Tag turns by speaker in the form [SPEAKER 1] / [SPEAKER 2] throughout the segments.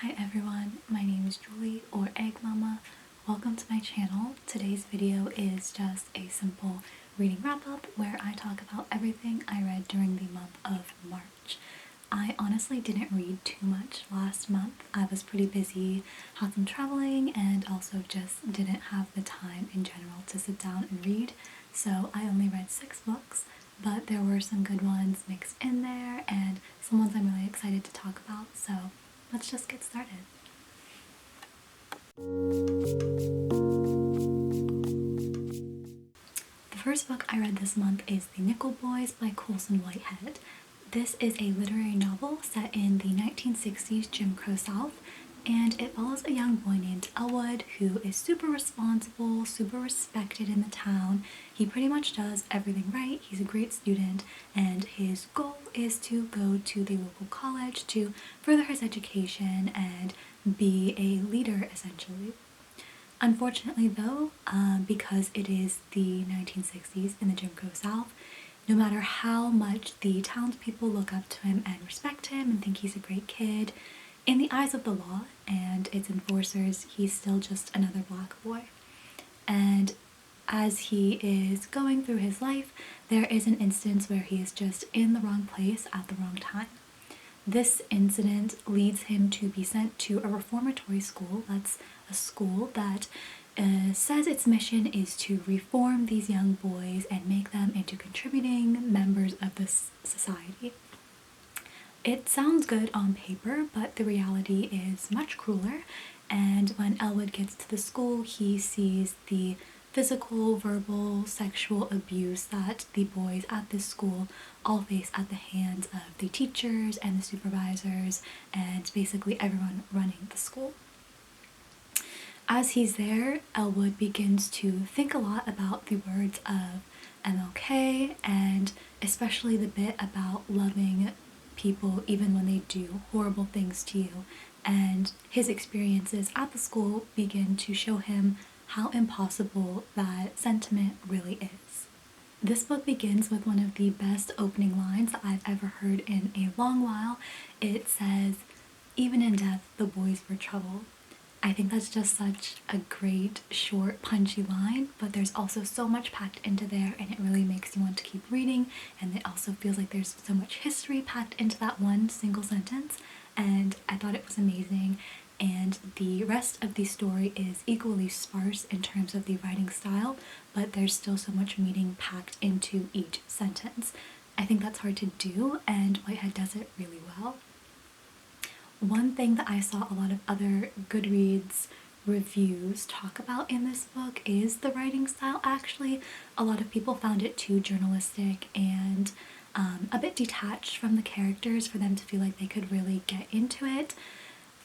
[SPEAKER 1] Hi everyone, my name is Julie or Egg Mama. Welcome to my channel. Today's video is just a simple reading wrap up where I talk about everything I read during the month of March. I honestly didn't read too much last month. I was pretty busy, had some traveling, and also just didn't have the time in general to sit down and read. So I only read 6 books, but there were some good ones mixed in there and some ones I'm really excited to talk about. So let's just get started. The first book I read this month is The Nickel Boys by Colson Whitehead. This is a literary novel set in the 1960s Jim Crow South, and it follows a young boy named Elwood who is super responsible, super respected in the town. He pretty much does everything right. He's a great student, and his goal is to go to the local college to further his education and be a leader, essentially. Unfortunately though, because it is the 1960s in the Jim Crow South, no matter how much the townspeople look up to him and respect him and think he's a great kid, in the eyes of the law and its enforcers, he's still just another black boy. And as he is going through his life, there is an instance where he is just in the wrong place at the wrong time. This incident leads him to be sent to a reformatory school. That's a school that says its mission is to reform these young boys and make them into contributing members of this society. It sounds good on paper, but the reality is much crueler, and when Elwood gets to the school, he sees the physical, verbal, sexual abuse that the boys at this school all face at the hands of the teachers and the supervisors and basically everyone running the school. As he's there, Elwood begins to think a lot about the words of MLK and especially the bit about loving people even when they do horrible things to you, and his experiences at the school begin to show him how impossible that sentiment really is. This book begins with one of the best opening lines that I've ever heard in a long while. It says, "Even in death, the boys were trouble." I think that's just such a great, short, punchy line, but there's also so much packed into there and it really makes you want to keep reading, and it also feels like there's so much history packed into that one single sentence, and I thought it was amazing. And the rest of the story is equally sparse in terms of the writing style, but there's still so much meaning packed into each sentence. I think that's hard to do, and Whitehead does it really well. One thing that I saw a lot of other Goodreads reviews talk about in this book is the writing style. Actually, a lot of people found it too journalistic and a bit detached from the characters for them to feel like they could really get into it.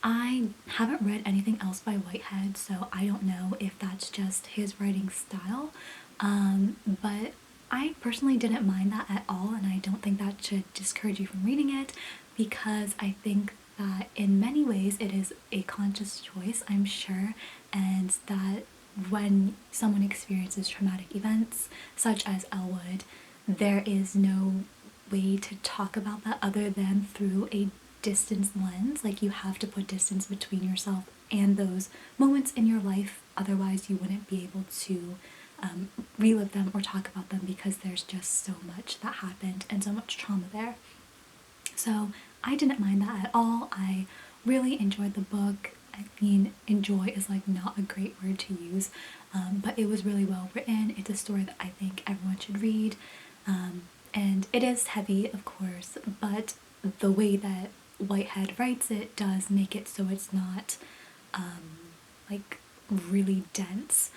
[SPEAKER 1] I haven't read anything else by Whitehead, so I don't know if that's just his writing style, but I personally didn't mind that at all, and I don't think that should discourage you from reading it, because I think that in many ways it is a conscious choice, I'm sure, and that when someone experiences traumatic events, such as Elwood, there is no way to talk about that other than through a distance lens. Like, you have to put distance between yourself and those moments in your life, otherwise you wouldn't be able to relive them or talk about them, because there's just so much that happened and so much trauma there. So I didn't mind that at all. I really enjoyed the book. I mean, enjoy is like not a great word to use, but it was really well written. It's a story that I think everyone should read, and it is heavy, of course, but the way that Whitehead writes it does make it so it's not like really dense,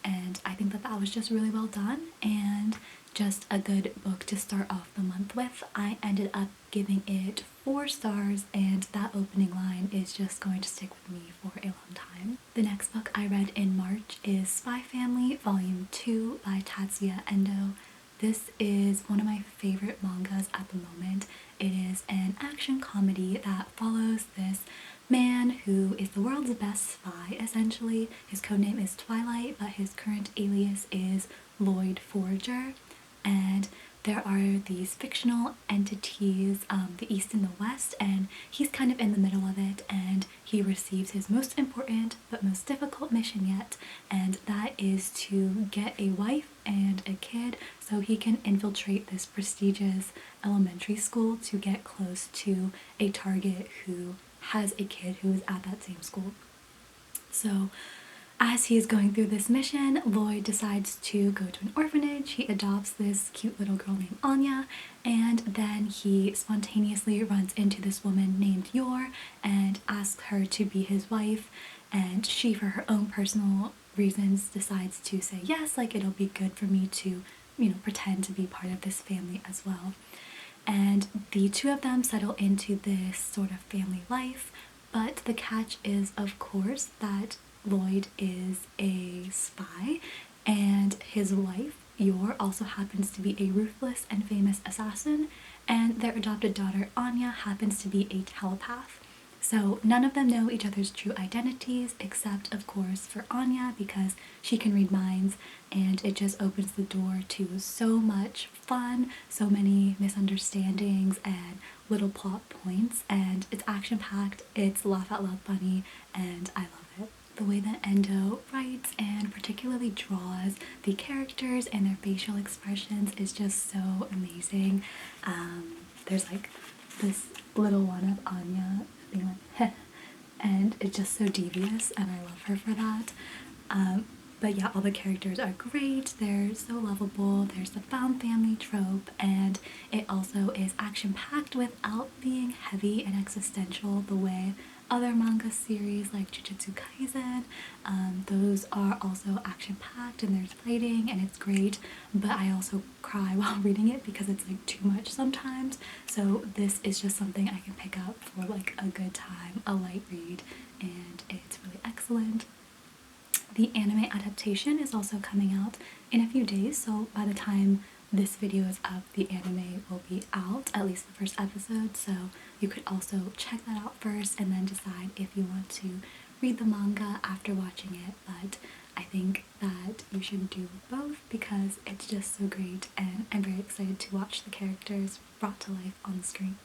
[SPEAKER 1] and I think that that was just really well done and just a good book to start off the month with. I ended up giving it 4 stars, and that opening line is just going to stick with me for a long time. The next book I read in March is Spy Family Volume 2 by Tatsuya Endo. This is one of my favorite mangas at the moment. It is an action comedy that follows this man who is the world's best spy, essentially. His codename is Twilight, but his current alias is Lloyd Forager. And there are these fictional entities, the East and the West, and he's kind of in the middle of it, and he receives his most important but most difficult mission yet, and that is to get a wife and a kid so he can infiltrate this prestigious elementary school to get close to a target who has a kid who is at that same school. So as he is going through this mission, Lloyd decides to go to an orphanage. He adopts this cute little girl named Anya, and then he spontaneously runs into this woman named Yor and asks her to be his wife, and she, for her own personal reasons, decides to say yes, like it'll be good for me to, pretend to be part of this family as well. And the two of them settle into this sort of family life, but the catch is, of course, that Lloyd is a spy, and his wife, Yor, also happens to be a ruthless and famous assassin, and their adopted daughter, Anya, happens to be a telepath. So none of them know each other's true identities, except, of course, for Anya, because she can read minds, and it just opens the door to so much fun, so many misunderstandings, and little plot points, and it's action-packed, it's laugh-out-loud funny, and I love it. The way that Endo writes and particularly draws the characters and their facial expressions is just so amazing. There's like this little one of Anya being like, heh, and it's just so devious, and I love her for that. But yeah, all the characters are great, they're so lovable, there's the found family trope, and it also is action-packed without being heavy and existential the way other manga series like Jujutsu Kaisen, those are also action-packed and there's fighting and it's great, but I also cry while reading it because it's like too much sometimes, so this is just something I can pick up for like a good time, a light read, and it's really excellent. The anime adaptation is also coming out in a few days, so by the time this video is up, the anime will be out, at least the first episode, so you could also check that out first and then decide if you want to read the manga after watching it, but I think that you should do both because it's just so great, and I'm very excited to watch the characters brought to life on the screen.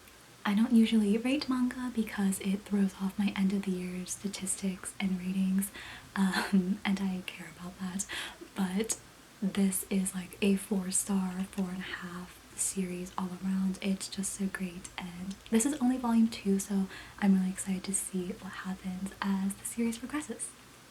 [SPEAKER 1] I don't usually rate manga because it throws off my end of the year statistics and ratings, and I care about that, but this is like a 4-star, 4.5 series all around. It's just so great, and this is only volume 2, so I'm really excited to see what happens as the series progresses.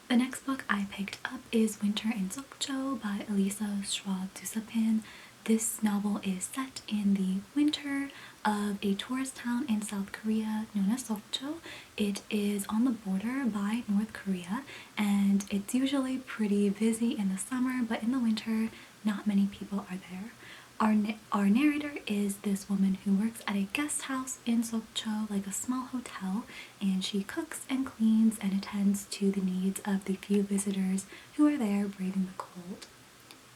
[SPEAKER 1] The next book I picked up is Winter in Sokcho by Elisa, Shua, Dusapin. This novel is set in the winter of a tourist town in South Korea known as Sokcho. It is on the border by North Korea, and it's usually pretty busy in the summer, but in the winter not many people are there. Our narrator is this woman who works at a guest house in Sokcho, like a small hotel, and she cooks and cleans and attends to the needs of the few visitors who are there braving the cold.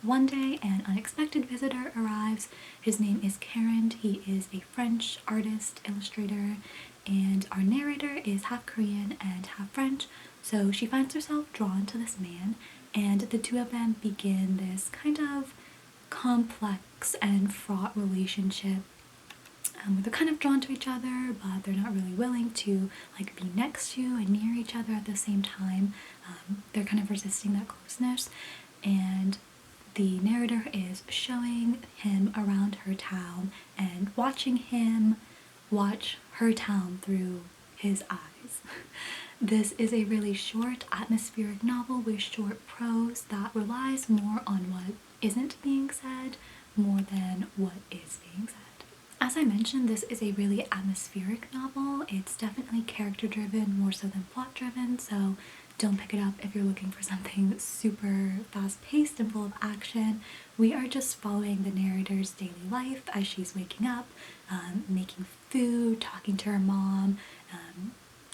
[SPEAKER 1] One day, an unexpected visitor arrives. His name is Karen. He is a French artist, illustrator, and our narrator is half Korean and half French, so she finds herself drawn to this man, and the two of them begin this kind of complex and fraught relationship where they're kind of drawn to each other, but they're not really willing to like be next to and near each other at the same time. They're kind of resisting that closeness, and the narrator is showing him around her town and watching him watch her town through his eyes. This is a really short, atmospheric novel with short prose that relies more on what isn't being said more than what is being said. As I mentioned, this is a really atmospheric novel. It's definitely character-driven more so than plot-driven, so don't pick it up if you're looking for something super fast-paced and full of action. We are just following the narrator's daily life as she's waking up, making food, talking to her mom,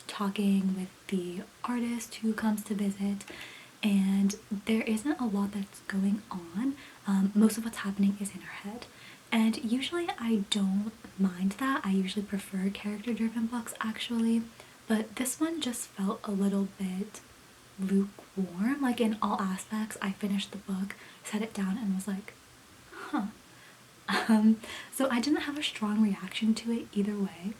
[SPEAKER 1] talking with the artist who comes to visit, and there isn't a lot that's going on. Most of what's happening is in her head. And usually I don't mind that. I usually prefer character-driven books actually, but this one just felt a little bit lukewarm. Like in all aspects, I finished the book, set it down, and was like, huh, So I didn't have a strong reaction to it either way.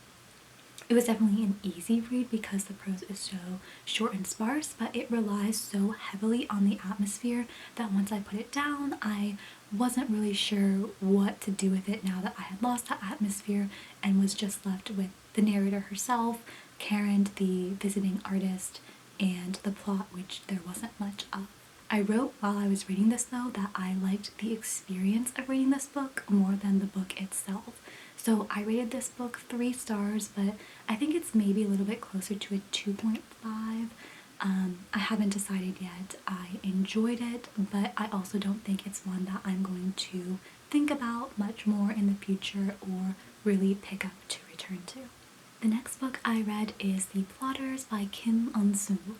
[SPEAKER 1] It was definitely an easy read because the prose is so short and sparse, but it relies so heavily on the atmosphere that once I put it down, I wasn't really sure what to do with it now that I had lost that atmosphere and was just left with the narrator herself, Karen, the visiting artist, and the plot, which there wasn't much of. I wrote while I was reading this though that I liked the experience of reading this book more than the book itself. So I rated this book 3 stars, but I think it's maybe a little bit closer to a 2.5. I haven't decided yet. I enjoyed it, but I also don't think it's one that I'm going to think about much more in the future or really pick up to return to. The next book I read is The Plotters by Kim Eun-soo.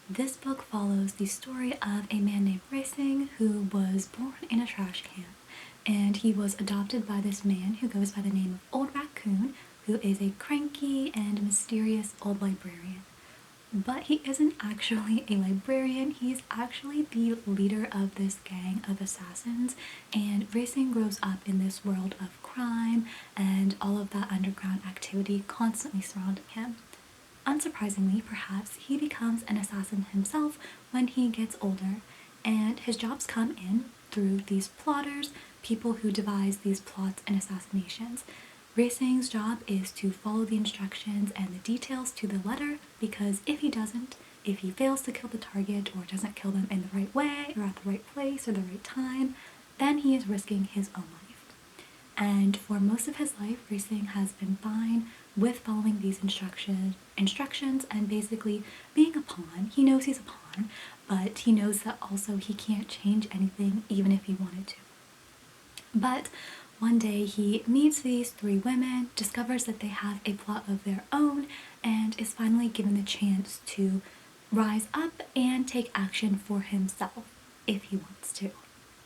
[SPEAKER 1] This book follows the story of a man named Racing who was born in a trash can, and he was adopted by this man who goes by the name of Old Raccoon, who is a cranky and mysterious old librarian. But he isn't actually a librarian, he's actually the leader of this gang of assassins, and Racing grows up in this world of crime and all of that underground activity constantly surrounding him. Unsurprisingly, perhaps, he becomes an assassin himself when he gets older, and his jobs come in through these plotters, people who devise these plots and assassinations. Racing's job is to follow the instructions and the details to the letter, because if he doesn't, if he fails to kill the target or doesn't kill them in the right way or at the right place or the right time, then he is risking his own life. And for most of his life, Racing has been fine with following these instructions and basically being a pawn. He knows he's a pawn, but he knows that also he can't change anything even if he wanted to. But one day he meets these 3 women, discovers that they have a plot of their own, and is finally given the chance to rise up and take action for himself if he wants to.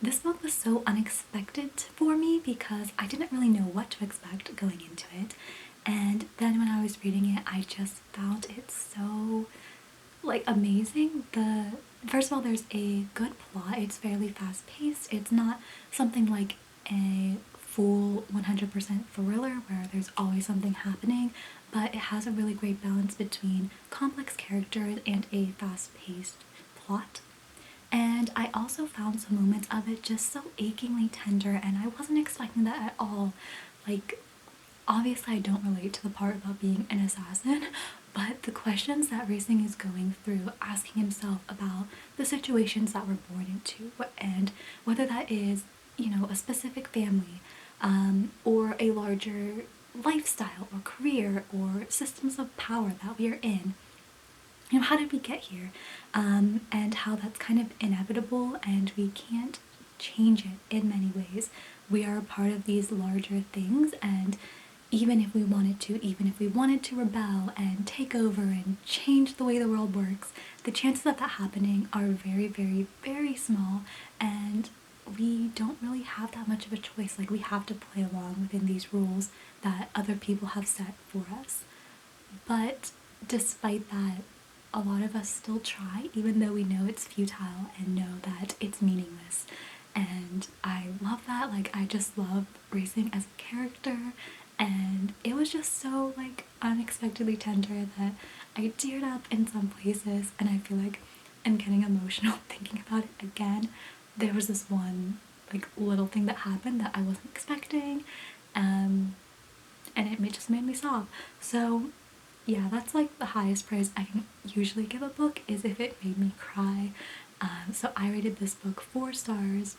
[SPEAKER 1] This book was so unexpected for me because I didn't really know what to expect going into it, and then when I was reading it, I just found it so amazing. First of all, there's a good plot. It's fairly fast paced. It's not something like a full 100% thriller where there's always something happening, but it has a really great balance between complex characters and a fast paced plot. And I also found some moments of it just so achingly tender, and I wasn't expecting that at all. Obviously I don't relate to the part about being an assassin, but the questions that Racing is going through, asking himself about the situations that we're born into, and whether that is, a specific family, or a larger lifestyle or career or systems of power that we are in. How did we get here? And how that's kind of inevitable and we can't change it in many ways. We are a part of these larger things, and even if we wanted to rebel and take over and change the way the world works, the chances of that happening are very, very, very small, and we don't really have that much of a choice. We have to play along within these rules that other people have set for us. But despite that, a lot of us still try, even though we know it's futile and know that it's meaningless. And I love that. I just love Racing as a character, and it was just so unexpectedly tender that I teared up in some places, and I feel like I'm getting emotional thinking about it again. There was this one little thing that happened that I wasn't expecting, and it just made me sob. So yeah, that's the highest praise I can usually give a book, is if it made me cry. So I rated this book 4 stars.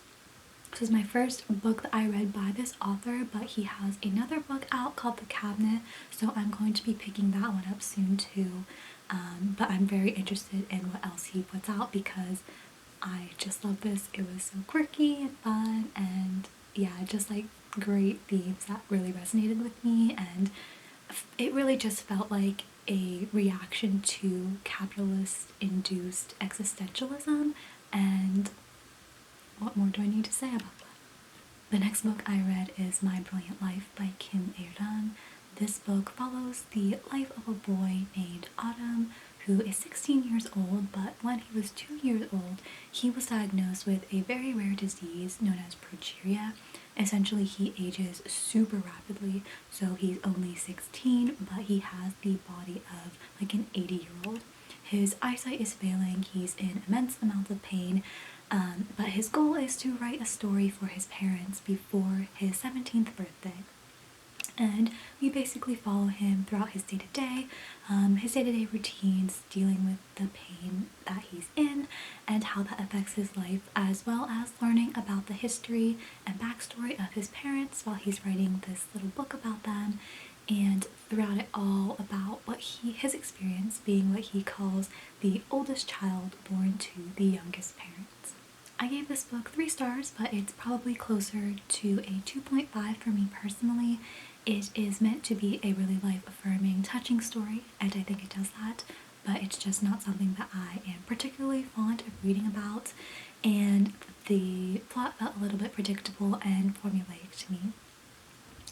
[SPEAKER 1] This is my first book that I read by this author, but he has another book out called The Cabinet, so I'm going to be picking that one up soon too. But I'm very interested in what else he puts out because I just love this. It was so quirky and fun, and yeah, just great themes that really resonated with me, and it really just felt like a reaction to capitalist-induced existentialism, and what more do I need to say about that? The next book I read is My Brilliant Life by Kim Ae-dun. This book follows the life of a boy named Autumn who is 16 years old, but when he was 2 years old, he was diagnosed with a very rare disease known as progeria, Essentially, he ages super rapidly, so he's only 16, but he has the body of like an 80-year-old. His eyesight is failing, he's in immense amounts of pain, but his goal is to write a story for his parents before his 17th birthday. And we basically follow him throughout his day-to-day routines, dealing with the pain that he's in and how that affects his life, as well as learning about the history and backstory of his parents while he's writing this little book about them, and throughout it all about his experience being what he calls the oldest child born to the youngest parents. I gave this book 3 stars, but it's probably closer to a 2.5 for me personally. It is meant to be a really life-affirming, touching story, and I think it does that, but it's just not something that I am particularly fond of reading about, and the plot felt a little bit predictable and formulaic to me.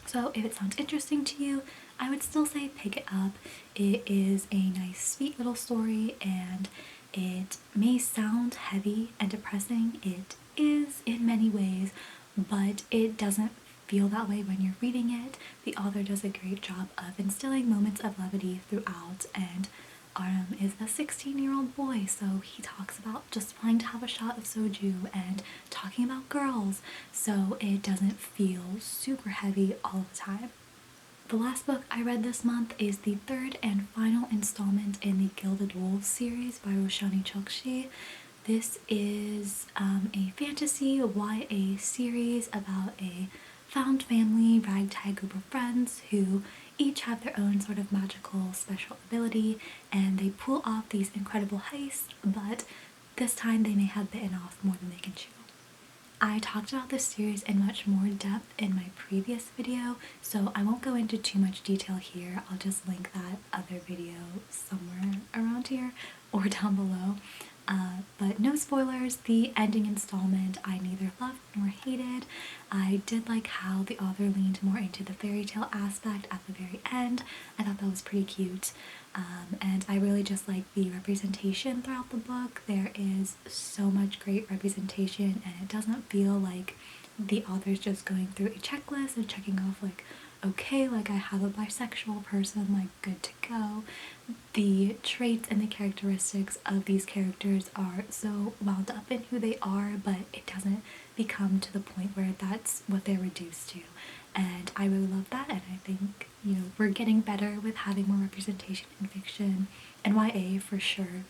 [SPEAKER 1] So if it sounds interesting to you, I would still say pick it up. It is a nice, sweet little story, and it may sound heavy and depressing. It is in many ways, but it doesn't feel that way when you're reading it. The author does a great job of instilling moments of levity throughout, and Artem is a 16-year-old boy, so he talks about just wanting to have a shot of soju and talking about girls, so it doesn't feel super heavy all the time. The last book I read this month is the 3rd and final installment in the Gilded Wolves series by Roshani Chokshi. This is a fantasy YA series about a found family ragtag group of friends who each have their own sort of magical special ability, and they pull off these incredible heists, but this time they may have bitten off more than they can chew. I talked about this series in much more depth in my previous video, so I won't go into too much detail here. I'll just link that other video somewhere around here or down below. But no spoilers, the ending installment I neither loved nor hated. I did like how the author leaned more into the fairy tale aspect at the very end. I thought that was pretty cute. And I really just like the representation throughout the book. There is so much great representation, and it doesn't feel like the author's just going through a checklist and checking off like, okay, like I have a bisexual person, like good to go. The traits and the characteristics of these characters are so wound up in who they are, but it doesn't become to the point where that's what they're reduced to. And I really love that, and I think, you know, we're getting better with having more representation in fiction and YA for sure.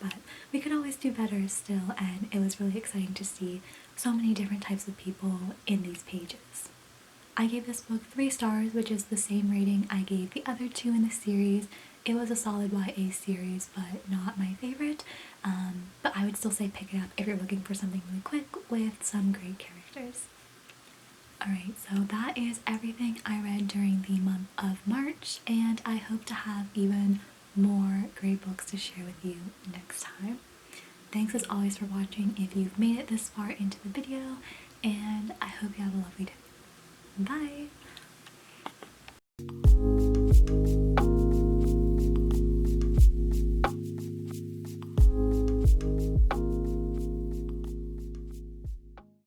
[SPEAKER 1] But we could always do better still, and it was really exciting to see so many different types of people in these pages. I gave this book 3 stars, which is the same rating I gave the other 2 in the series. It was a solid YA series, but not my favorite. But I would still say pick it up if you're looking for something really quick with some great characters. Alright, so that is everything I read during the month of March, and I hope to have even more great books to share with you next time. Thanks as always for watching if you've made it this far into the video, and I hope you have a lovely day. Bye!